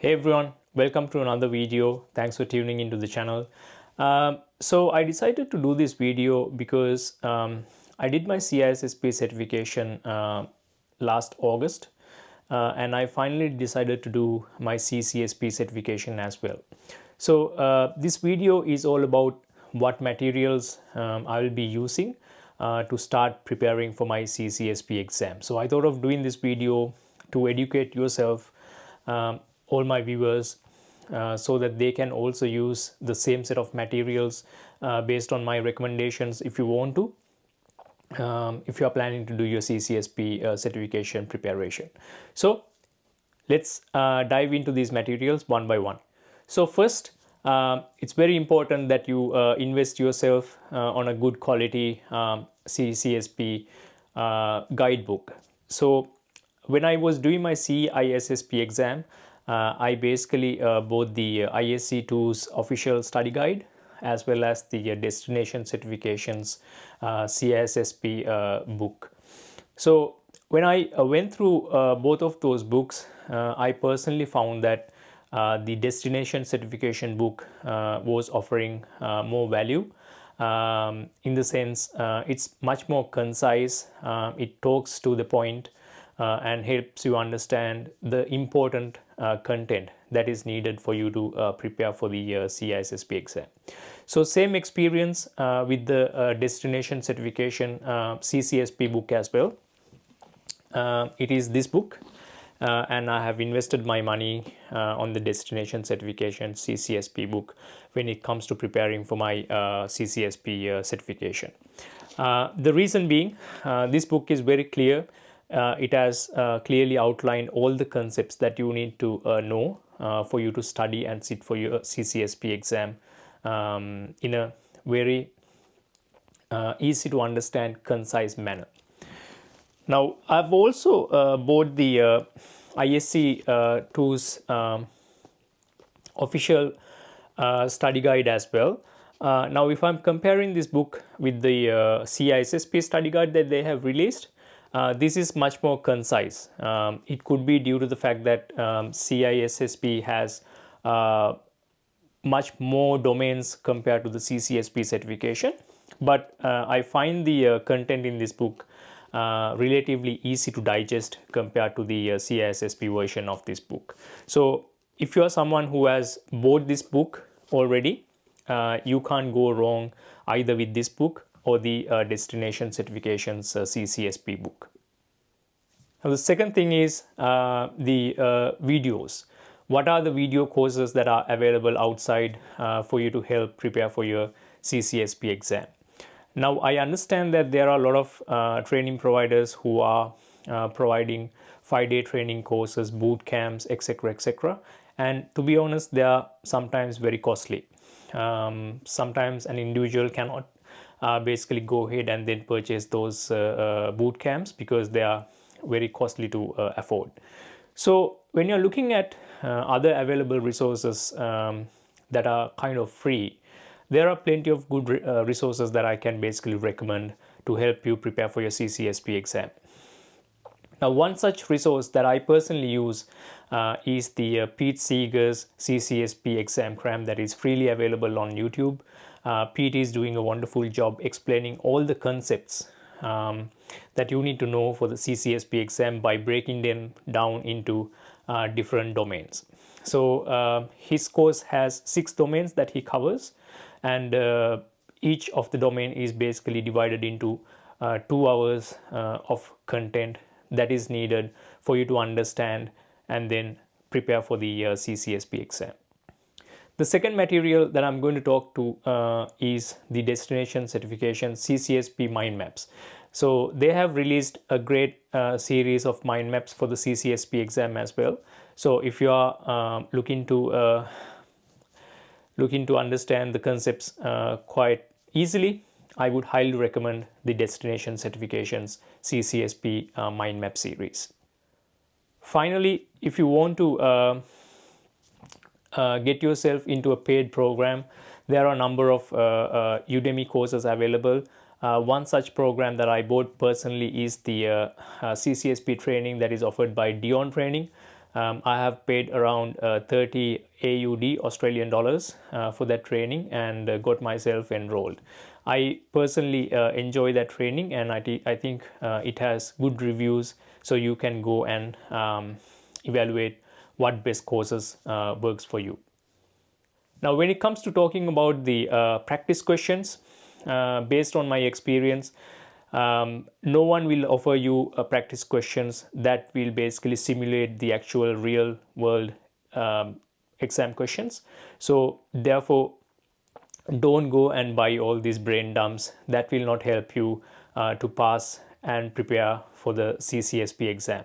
Hey everyone, welcome to another video. Thanks for tuning into the channel. So I decided to do this video because I did my CCSP certification last August and I finally decided to do my CCSP certification as well. So this video is all about what materials I will be using to start preparing for my CCSP exam. So I thought of doing this video to educate yourself, all my viewers, so that they can also use the same set of materials based on my recommendations if you want to, if you are planning to do your CCSP certification preparation. So let's dive into these materials one by one. So first, it's very important that you invest yourself on a good quality CCSP guidebook. So when I was doing my CISSP exam, I basically bought the ISC2's official study guide as well as the Destination Certifications CISSP book. So when I went through both of those books, I personally found that the Destination Certification book was offering more value. In the sense, it's much more concise, it talks to the point, and helps you understand the important content that is needed for you to prepare for the CISSP exam. So same experience with the Destination Certification CCSP book as well. It is this book, and I have invested my money on the Destination Certification CCSP book when it comes to preparing for my CCSP certification. The reason being, this book is very clear. It has clearly outlined all the concepts that you need to know for you to study and sit for your CCSP exam in a very easy to understand, concise manner. Now, I've also bought the ISC2's official study guide as well. Now, if I'm comparing this book with the CISSP study guide that they have released, this is much more concise. It could be due to the fact that CISSP has much more domains compared to the CCSP certification. But I find the content in this book relatively easy to digest compared to the CISSP version of this book. So if you are someone who has bought this book already, you can't go wrong either with this book or the Destination Certifications CCSP book. Now the second thing is the videos. What are the video courses that are available outside for you to help prepare for your CCSP exam? Now I understand that there are a lot of training providers who are providing 5-day training courses, boot camps, etc., etc. And to be honest, they are sometimes very costly. Sometimes an individual cannot basically go ahead and then purchase those boot camps because they are very costly to afford. So when you're looking at other available resources that are kind of free, there are plenty of good resources that I can basically recommend to help you prepare for your CCSP exam. Now, one such resource that I personally use is the Pete Zergers CCSP exam cram that is freely available on YouTube. Pete is doing a wonderful job explaining all the concepts that you need to know for the CCSP exam by breaking them down into different domains. So his course has 6 domains that he covers, and each of the domain is basically divided into 2 hours of content that is needed for you to understand and then prepare for the CCSP exam. The second material that I'm going to talk to is the Destination Certification CCSP Mindmaps. So they have released a great series of mind maps for the CCSP exam as well. So if you are looking to understand the concepts quite easily, I would highly recommend the Destination Certifications CCSP mind map series. Finally, if you want to get yourself into a paid program, there are a number of Udemy courses available. One such program that I bought personally is the CCSP training that is offered by Dion Training. I have paid around 30 AUD Australian dollars for that training and got myself enrolled. I personally enjoy that training, and I think it has good reviews, so you can go and evaluate what best courses works for you. Now, when it comes to talking about the practice questions, based on my experience, no one will offer you practice questions that will basically simulate the actual real world exam questions. So therefore, don't go and buy all these brain dumps. That will not help you to pass and prepare for the CCSP exam.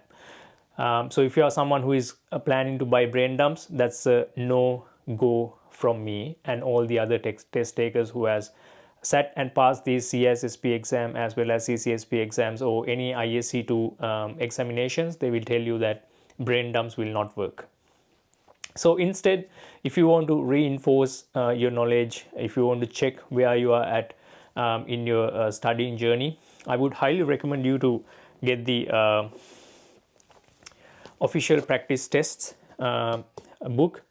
So if you are someone who is planning to buy brain dumps, that's a no go from me and all the other test takers who has sat and passed these CSSP exam as well as CCSP exams or any ISC2 examinations. They will tell you that brain dumps will not work. So instead, if you want to reinforce your knowledge, if you want to check where you are at in your studying journey, I would highly recommend you to get the official practice tests book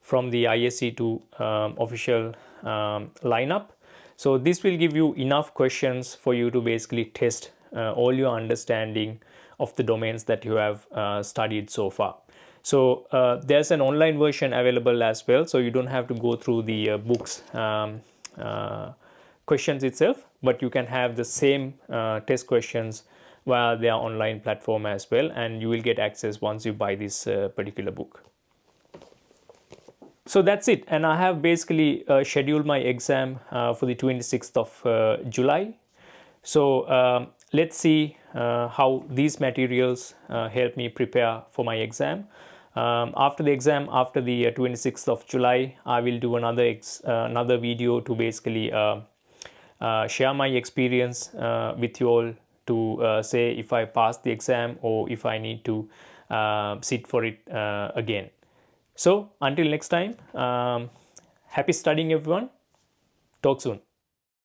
from the ISC2 official lineup. So this will give you enough questions for you to basically test all your understanding of the domains that you have studied so far. So there's an online version available as well, so you don't have to go through the books questions itself, but you can have the same test questions via their online platform as well, and you will get access once you buy this particular book. So that's it, and I have basically scheduled my exam for the 26th of July. So let's see how these materials help me prepare for my exam. After the exam, after the 26th of July, I will do another video to basically share my experience with you all to say if I passed the exam or if I need to sit for it again. So until next time, happy studying everyone. Talk soon.